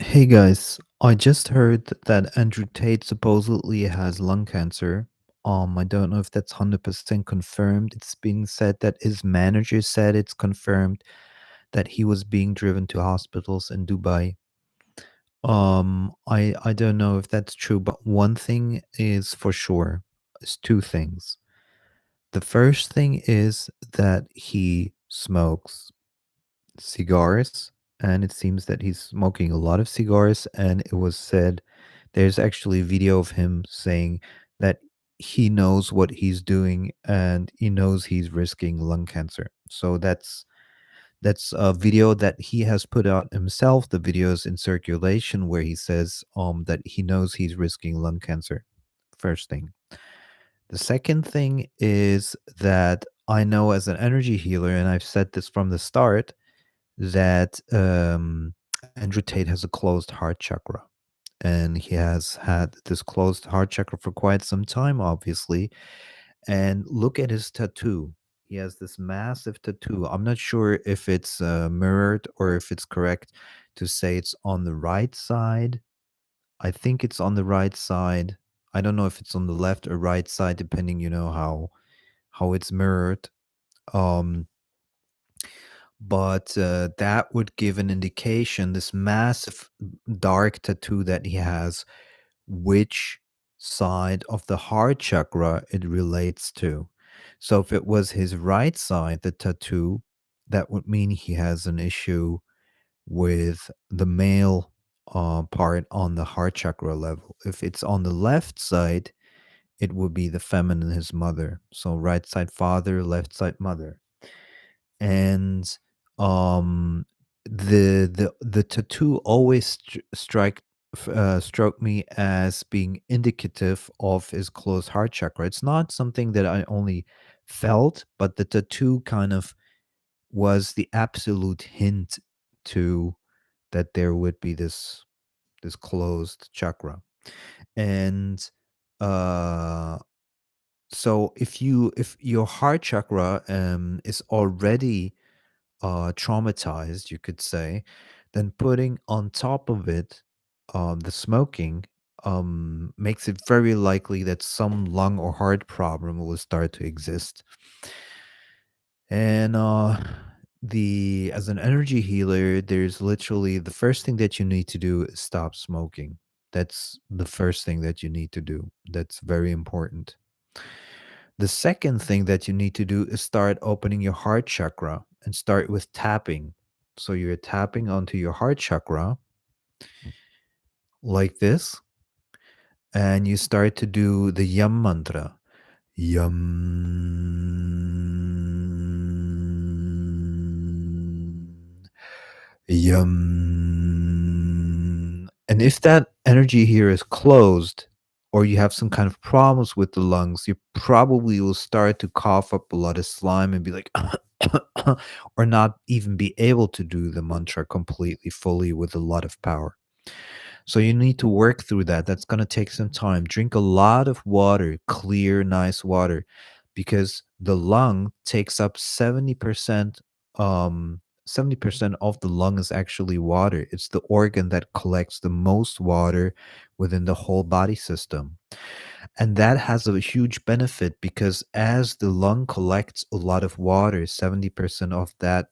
Hey guys, I just heard that Andrew Tate supposedly has lung cancer. I don't know if that's 100% confirmed. It's being said that his manager said it's confirmed that he was being driven to hospitals in Dubai. I don't know if that's true, but one thing is for sure. It's two things. The first thing is that he smokes cigars, and it seems that he's smoking a lot of cigars. And it was said there's actually a video of him saying that he knows what he's doing and he knows he's risking lung cancer. So that's a video that he has put out himself. The video is in circulation where he says that he knows he's risking lung cancer. First thing. The second thing is that I know as an energy healer, and I've said this from the start, that Andrew Tate has a closed heart chakra. And he has had this closed heart chakra for quite some time, obviously. And look at his tattoo. He has this massive tattoo. I'm not sure if it's mirrored or if it's correct to say it's on the right side. I think it's on the right side. I don't know if it's on the left or right side, depending, how it's mirrored. Um, but that would give an indication, this massive dark tattoo that he has, which side of the heart chakra it relates to. So if it was his right side, the tattoo, that would mean he has an issue with the male part on the heart chakra level. If it's on the left side, it would be the feminine, his mother. So right side father, left side mother. And um the tattoo always struck me as being indicative of his closed heart chakra. It's not something that I only felt, but the tattoo kind of was the absolute hint to that there would be this closed chakra. And uh so if your heart chakra is already traumatized, you could say, then putting on top of it the smoking makes it very likely that some lung or heart problem will start to exist. And the as an energy healer, there's literally the first thing that you need to do is stop smoking. That's the first thing that you need to do. That's very important. The second thing that you need to do is start opening your heart chakra and start with tapping. So you're tapping onto your heart chakra like this, and you start to do the yum mantra. Yum. Yum. And if that energy here is closed, or you have some kind of problems with the lungs, you probably will start to cough up a lot of slime and be like, or not even be able to do the mantra completely, fully with a lot of power. So you need to work through that. That's going to take some time. Drink a lot of water, clear, nice water, because the lung takes up 70%. 70% of the lung is actually water. It's the organ that collects the most water within the whole body system. And that has a huge benefit because as the lung collects a lot of water, 70% of that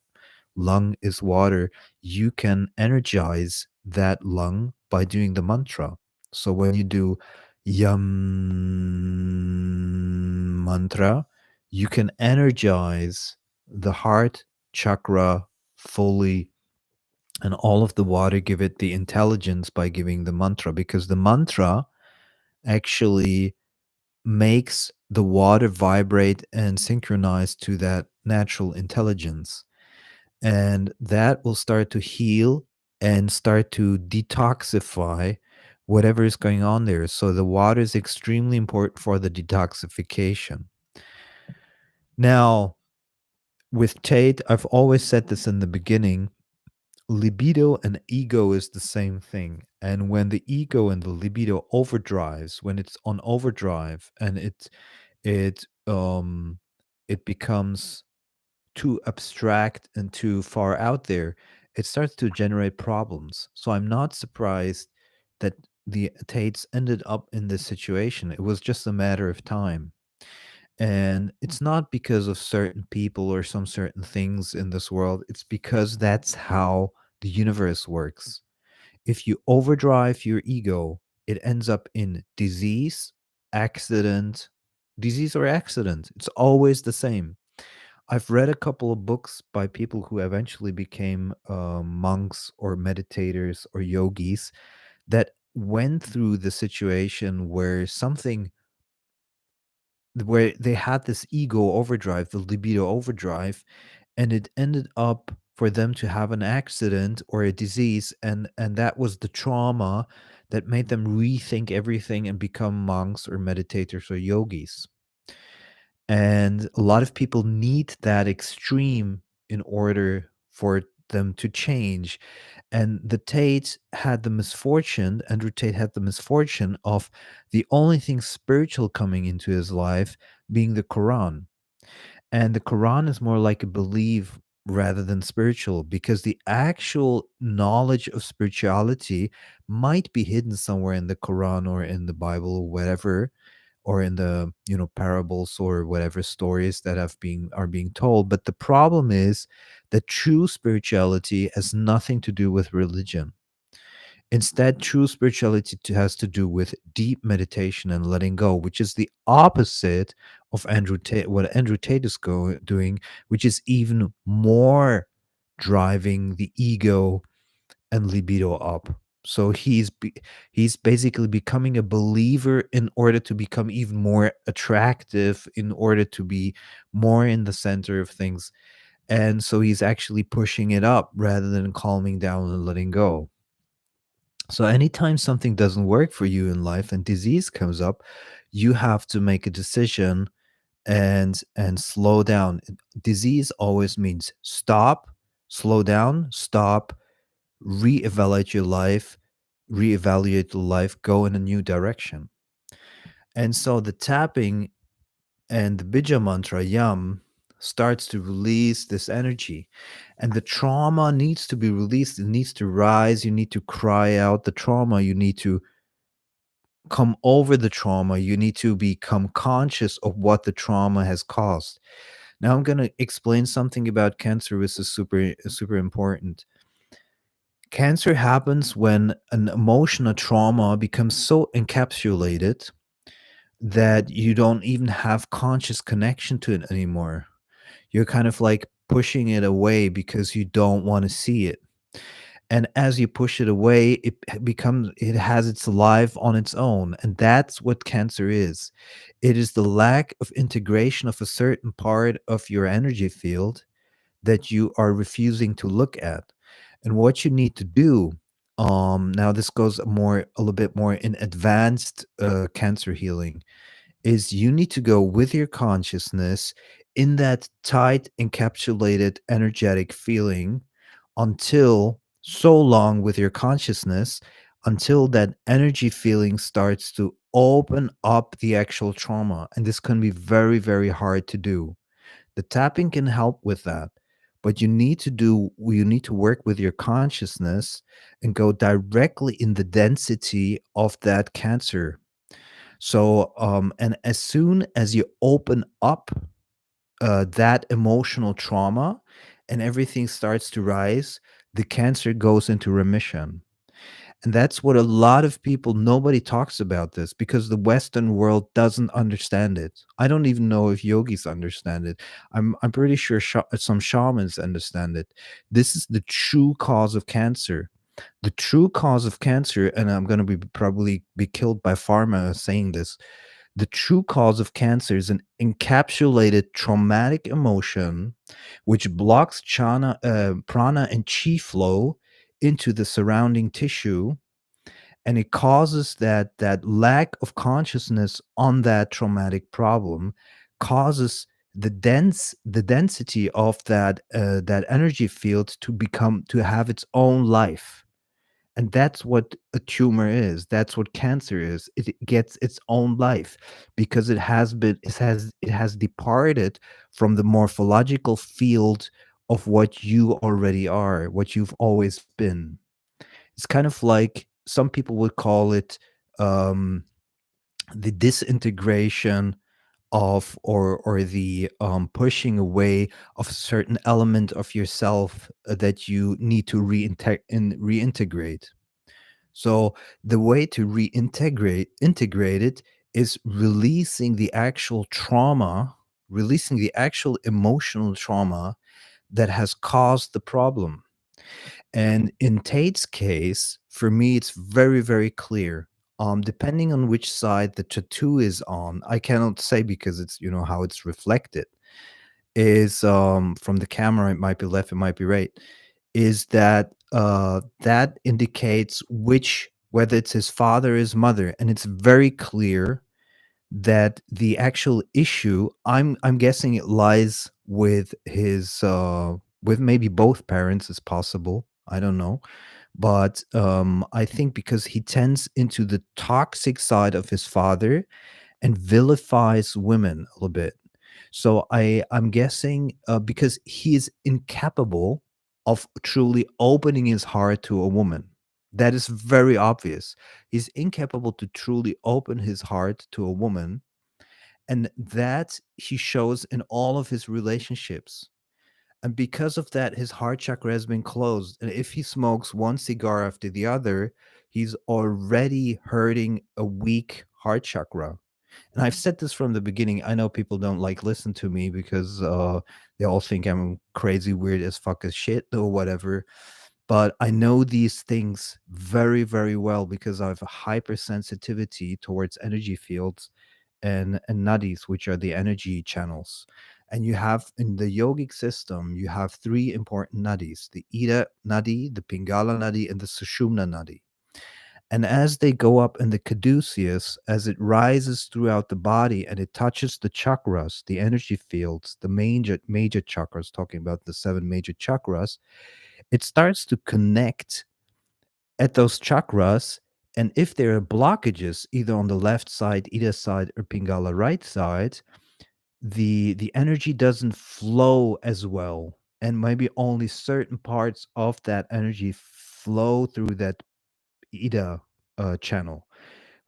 lung is water, you can energize that lung by doing the mantra. So when you do yam mantra, you can energize the heart chakra fully, and all of the water give it the intelligence by giving the mantra, because the mantra actually makes the water vibrate and synchronize to that natural intelligence. And that will start to heal and start to detoxify whatever is going on there. So the water is extremely important for the detoxification. Now, with Tate, I've always said this in the beginning, libido and ego is the same thing. And when the ego and the libido overdrives, when it's on overdrive and it becomes too abstract and too far out there, it starts to generate problems. So I'm not surprised that the Tates ended up in this situation. It was just a matter of time. And it's not because of certain people or some certain things in this world. It's because that's how the universe works. If you overdrive your ego, it ends up in accident, disease or accident. It's always the same. I've read a couple of books by people who eventually became monks or meditators or yogis that went through the situation where they had this ego overdrive, the libido overdrive, and it ended up for them to have an accident or a disease, and that was the trauma that made them rethink everything and become monks or meditators or yogis. And a lot of people need that extreme in order for them to change. And the Tate had the misfortune, Andrew Tate had the misfortune of the only thing spiritual coming into his life being the Quran. And the Quran is more like a belief rather than spiritual, because the actual knowledge of spirituality might be hidden somewhere in the Quran or in the Bible or whatever, or in the parables or whatever stories that are being told. But the problem is that true spirituality has nothing to do with religion. Instead, true spirituality has to do with deep meditation and letting go, which is the opposite of what Andrew Tate is doing, which is even more driving the ego and libido up. So he's basically becoming a believer in order to become even more attractive, in order to be more in the center of things. And so he's actually pushing it up rather than calming down and letting go. So anytime something doesn't work for you in life and disease comes up, you have to make a decision and slow down. Disease always means stop, slow down, stop, reevaluate your life, reevaluate the life, go in a new direction. And so the tapping and the bija mantra yam starts to release this energy, and the trauma needs to be released. It needs to rise. You need to cry out the trauma. You need to come over the trauma. You need to become conscious of what the trauma has caused. Now I'm going to explain something about cancer, which is super important. Cancer happens when an emotional trauma becomes so encapsulated that you don't even have conscious connection to it anymore. You're kind of like pushing it away because you don't want to see it. And as you push it away, it has its life on its own. And that's what cancer is. It is the lack of integration of a certain part of your energy field that you are refusing to look at. And what you need to do, now this goes a little bit more in advanced cancer healing, is you need to go with your consciousness in that tight, encapsulated, energetic feeling until so long with your consciousness until that energy feeling starts to open up the actual trauma. And this can be very, very hard to do. The tapping can help with that, but you need to work with your consciousness and go directly in the density of that cancer. So, and as soon as you open up that emotional trauma and everything starts to rise, the cancer goes into remission. And that's what a lot of people, nobody talks about this because the Western world doesn't understand it. I don't even know if yogis understand it. I'm pretty sure some shamans understand it. This is the true cause of cancer. The true cause of cancer, and I'm going to be probably be killed by pharma saying this. The true cause of cancer is an encapsulated traumatic emotion which blocks prana and chi flow into the surrounding tissue, and it causes that lack of consciousness on that traumatic problem causes the density of that energy field to have its own life. And that's what a tumor is. That's what cancer is. It gets its own life because it has departed from the morphological field of what you already are, what you've always been. It's kind of like some people would call it um, the disintegration of, or the pushing away of a certain element of yourself that you need to reintegrate. So the way to integrate it is releasing the actual trauma, releasing the actual emotional trauma that has caused the problem. And in Tate's case, for me, it's very, very clear. Depending on which side the tattoo is on, I cannot say because it's, how it's reflected. Is from the camera, it might be left, it might be right. Is that that indicates which, whether it's his father or his mother, and it's very clear that the actual issue, I'm guessing it lies with his with maybe both parents is possible. I don't know. But I think because he tends into the toxic side of his father and vilifies women a little bit. So I'm guessing because he is incapable of truly opening his heart to a woman. That is very obvious. He's incapable to truly open his heart to a woman, and that he shows in all of his relationships. And because of that, his heart chakra has been closed. And if he smokes one cigar after the other, he's already hurting a weak heart chakra. And I've said this from the beginning. I know people don't like listen to me because they all think I'm crazy, weird as fuck as shit or whatever. But I know these things very, very well because I have a hypersensitivity towards energy fields and nadis, which are the energy channels. And you have in the yogic system, you have three important nadis: the Ida nadi, the Pingala nadi, and the Sushumna nadi. And as they go up in the caduceus, as it rises throughout the body and it touches the chakras, the energy fields, the major chakras, talking about the seven major chakras, it starts to connect at those chakras. And if there are blockages, either on the left side, either side, or Pingala right side, the energy doesn't flow as well. And maybe only certain parts of that energy flow through that Ida channel,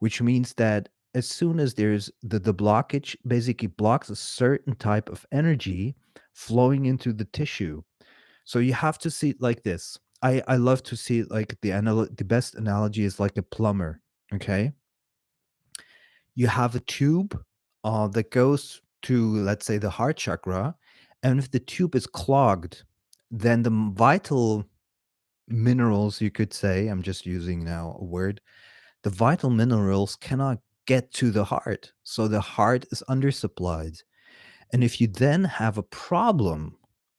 which means that as soon as there's the blockage basically blocks a certain type of energy flowing into the tissue. So you have to see it like this. I love to see it like the best analogy is like a plumber. Okay, you have a tube that goes to, let's say, the heart chakra, and if the tube is clogged, then the vital minerals, you could say, I'm just using now a word, the vital minerals cannot get to the heart. So the heart is undersupplied. And if you then have a problem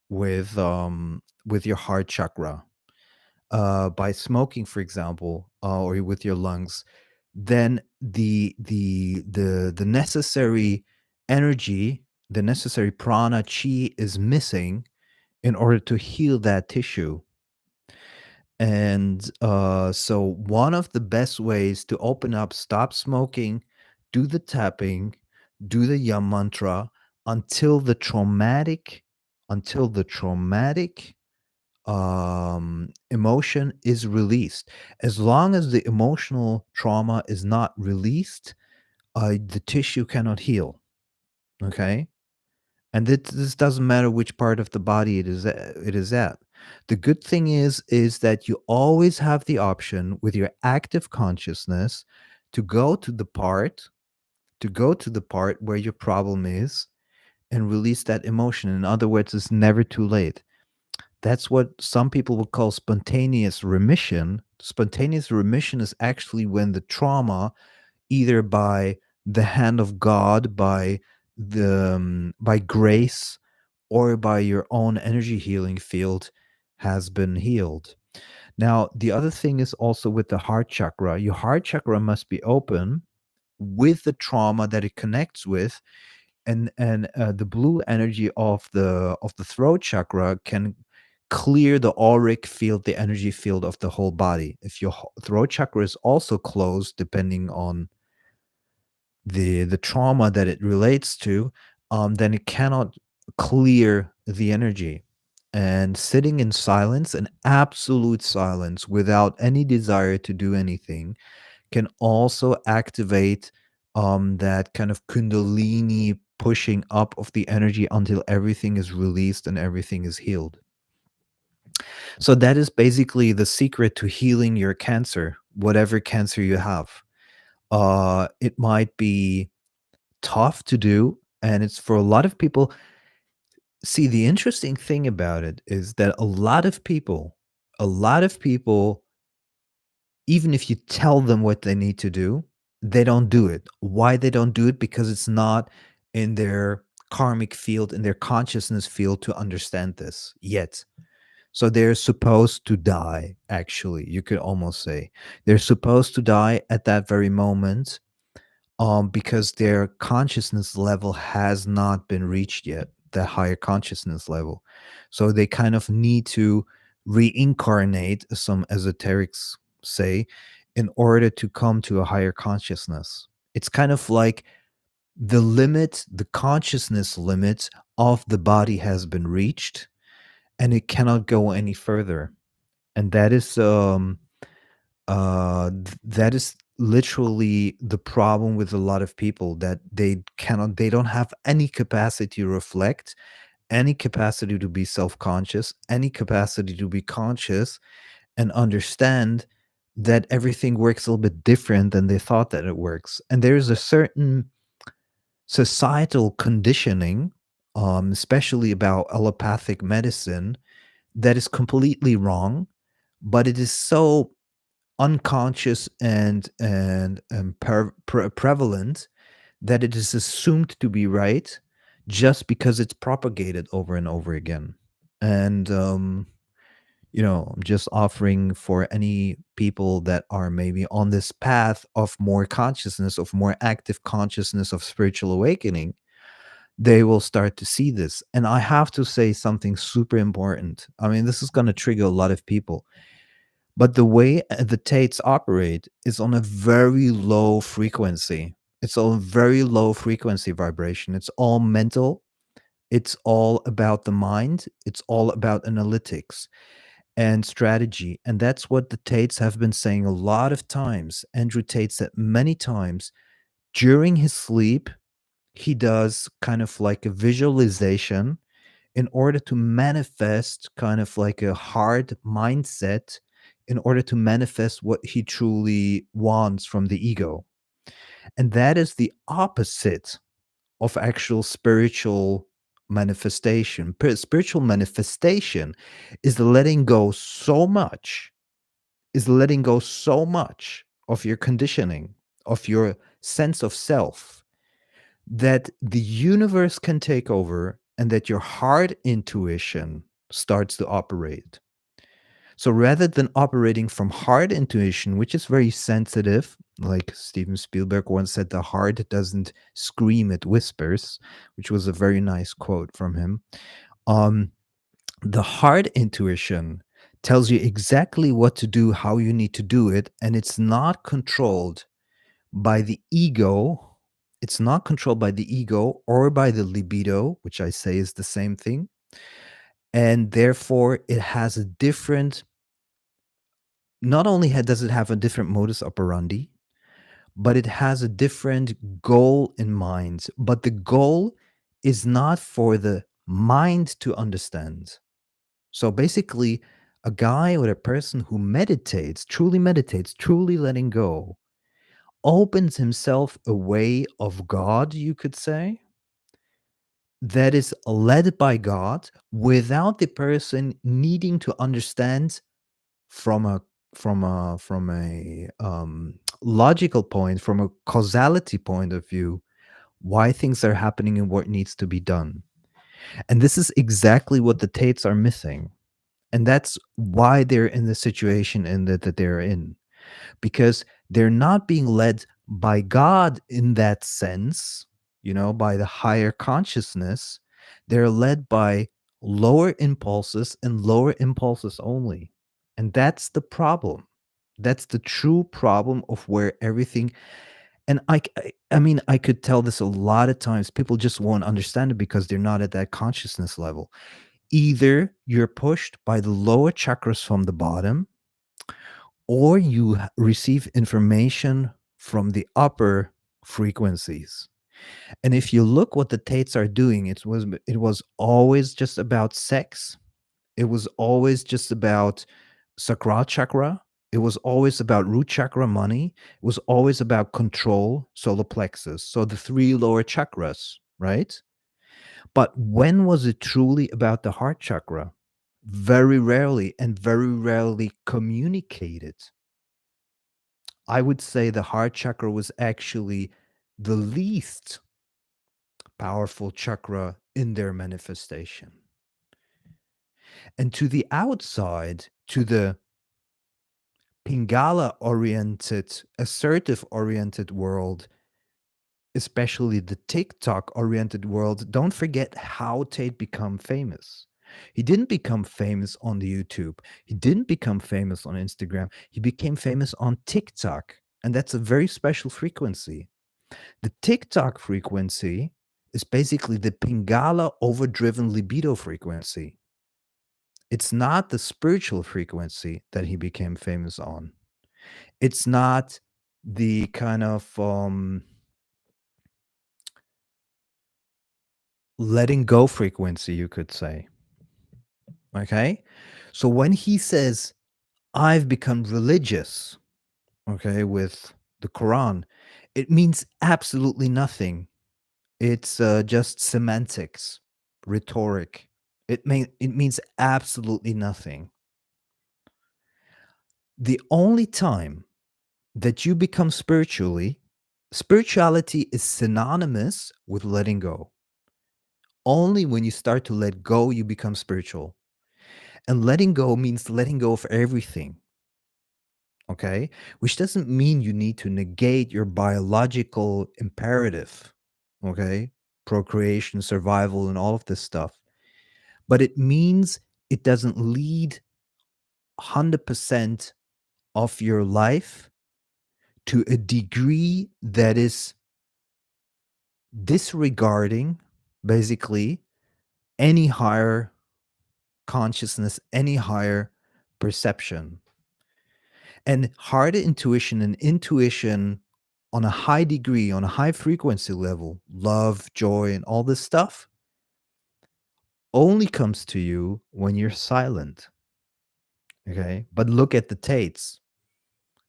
with your heart chakra, by smoking, for example, or with your lungs, then the necessary energy, the necessary prana chi is missing in order to heal that tissue. And so, one of the best ways to open up, stop smoking, do the tapping, do the yam mantra until the traumatic, until the traumatic emotion is released. As long as the emotional trauma is not released, the tissue cannot heal. Okay. And this doesn't matter which part of the body it is at. The good thing is that you always have the option with your active consciousness to go to the part, where your problem is, and release that emotion. In other words, it's never too late. That's what some people would call spontaneous remission. Spontaneous remission is actually when the trauma, either by the hand of God, by grace, or by your own energy healing field, has been healed. Now, the other thing is also with the heart chakra. Your heart chakra must be open with the trauma that it connects with, and the blue energy of the throat chakra can clear the auric field, the energy field of the whole body. If your throat chakra is also closed, depending on the trauma that it relates to, then it cannot clear the energy. And sitting in silence and absolute silence without any desire to do anything can also activate that kind of kundalini pushing up of the energy until everything is released and everything is healed. So that is basically the secret to healing your cancer, whatever cancer you have. It might be tough to do, and it's for a lot of people. See, the interesting thing about it is that a lot of people, even if you tell them what they need to do, they don't do it. Why they don't do it? Because it's not in their karmic field, in their consciousness field to understand this yet. So they're supposed to die, actually, you could almost say. They're supposed to die at that very moment, because their consciousness level has not been reached yet, the higher consciousness level. So they kind of need to reincarnate, as some esoterics say, in order to come to a higher consciousness. It's kind of like the consciousness limit of the body has been reached, and it cannot go any further. And that is literally the problem with a lot of people, that they don't have any capacity to reflect, any capacity to be self-conscious, any capacity to be conscious and understand that everything works a little bit different than they thought that it works. And there's a certain societal conditioning, especially about allopathic medicine, that is completely wrong, but it is so unconscious and prevalent that it is assumed to be right just because it's propagated over and over again. And I'm just offering for any people that are maybe on this path of more consciousness, of more active consciousness, of spiritual awakening, they will start to see this. And I have to say something super important. I mean, this is going to trigger a lot of people. But the way the Tates operate is on a very low frequency. It's on a very low frequency vibration. It's all mental. It's all about the mind. It's all about analytics and strategy. And that's what the Tates have been saying a lot of times. Andrew Tate said many times during his sleep, he does kind of like a visualization in order to manifest kind of like a hard mindset, in order to manifest what he truly wants from the ego. And that is the opposite of actual spiritual manifestation. Spiritual manifestation is letting go so much of your conditioning, of your sense of self, that the universe can take over and that your heart intuition starts to operate. So rather than operating from heart intuition, which is very sensitive, like Steven Spielberg once said, the heart doesn't scream, it whispers, which was a very nice quote from him. Um, the heart intuition tells you exactly what to do, how you need to do it, and it's not controlled by the ego. It's not controlled by the ego or by the libido, which I say is the same thing. And therefore, it has a different, not only does it have a different modus operandi, but it has a different goal in mind. But the goal is not for the mind to understand. So basically, a guy or a person who meditates, truly letting go, opens himself a way of God, you could say, that is led by God without the person needing to understand from a logical point, from a causality point of view, why things are happening and what needs to be done. And this is exactly what the Tates are missing. And that's why they're in the situation that they're in, because they're not being led by God in that sense, by the higher consciousness. They're led by lower impulses and lower impulses only. And that's the problem. That's the true problem of where everything. And I mean, I could tell this a lot of times. People just won't understand it because they're not at that consciousness level. Either you're pushed by the lower chakras from the bottom, or you receive information from the upper frequencies. And if you look what the Tates are doing, it was always just about sex. It was always just about sakral chakra. It was always about root chakra, money. It was always about control, solar plexus. So the three lower chakras, right? But when was it truly about the heart chakra? Very rarely, and very rarely communicated. I would say the heart chakra was actually the least powerful chakra in their manifestation. And to the outside, to the Pingala oriented, assertive oriented world, especially the TikTok oriented world, don't forget how Tate become famous. He didn't become famous on the YouTube. He didn't become famous on Instagram. He became famous on TikTok. And that's a very special frequency. The TikTok frequency is basically the Pingala overdriven libido frequency. It's not the spiritual frequency that he became famous on. It's not the kind of letting go frequency, you could say. Okay. So when he says, I've become religious, okay, with the Quran, it means absolutely nothing. It's just semantics, rhetoric. It means absolutely nothing. The only time that you become spirituality is synonymous with letting go. Only when you start to let go, you become spiritual. And letting go means letting go of everything. Okay? Which doesn't mean you need to negate your biological imperative. Okay? Procreation, survival, and all of this stuff. But it means it doesn't lead 100% of your life to a degree that is disregarding basically any higher consciousness, any higher perception. And heart intuition and intuition on a high degree, on a high frequency level, love, joy, and all this stuff only comes to you when you're silent. Okay. But look at the Tates.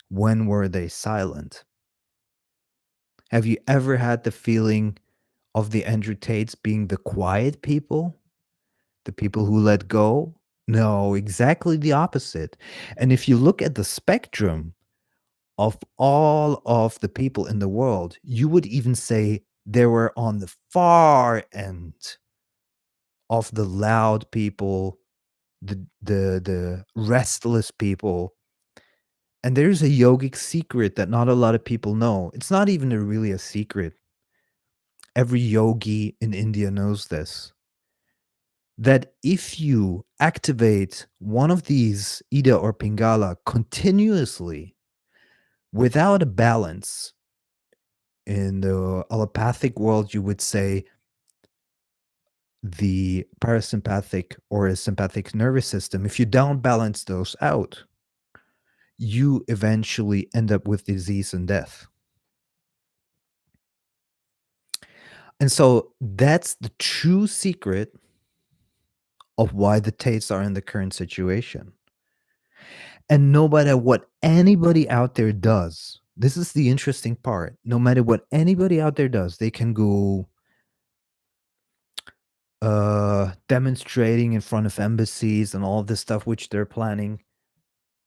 When were they silent? Have you ever had the feeling of the Andrew Tates being the quiet people? The people who let go? No, exactly the opposite. And if you look at the spectrum of all of the people in the world, you would even say they were on the far end of the loud people, the restless people. And there's a yogic secret that not a lot of people know. It's not even really a secret. Every yogi in India knows this. That if you activate one of these Ida or Pingala continuously without a balance, in the allopathic world, you would say the parasympathetic or a sympathetic nervous system, if you don't balance those out, you eventually end up with disease and death. And so that's the true secret of why the Tates are in the current situation. And no matter what anybody out there does, this is the interesting part. No matter what anybody out there does, they can go demonstrating in front of embassies and all this stuff which they're planning.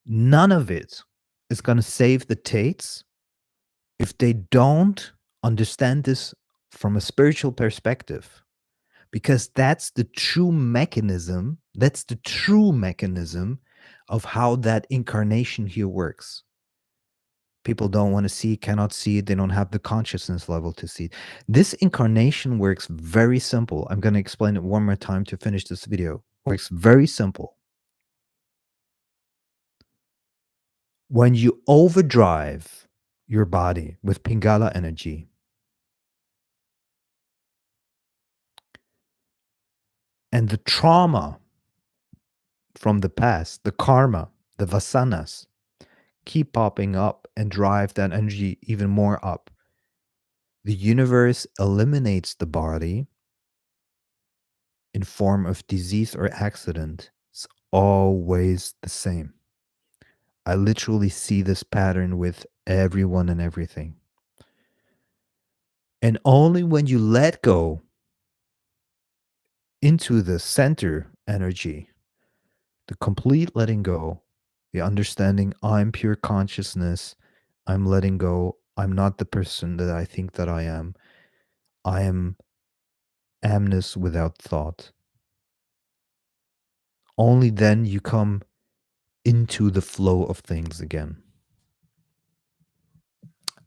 None of it is going to save the Tates if they don't understand this from a spiritual perspective, because that's the true mechanism. That's the true mechanism of how that incarnation here works. People don't want to see, cannot see it. They don't have the consciousness level to see it. This incarnation works very simple. I'm going to explain it one more time to finish this video. Works very simple. When you overdrive your body with Pingala energy, and the trauma from the past, the karma, the vasanas, keep popping up and drive that energy even more up. The universe eliminates the body in form of disease or accident. It's always the same. I literally see this pattern with everyone and everything. And only when you let go into the center energy, the complete letting go, the understanding I'm pure consciousness, I'm letting go, I'm not the person that I think that I am amness without thought. Only then you come into the flow of things again.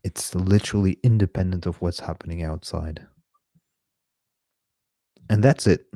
It's literally independent of what's happening outside. And that's it.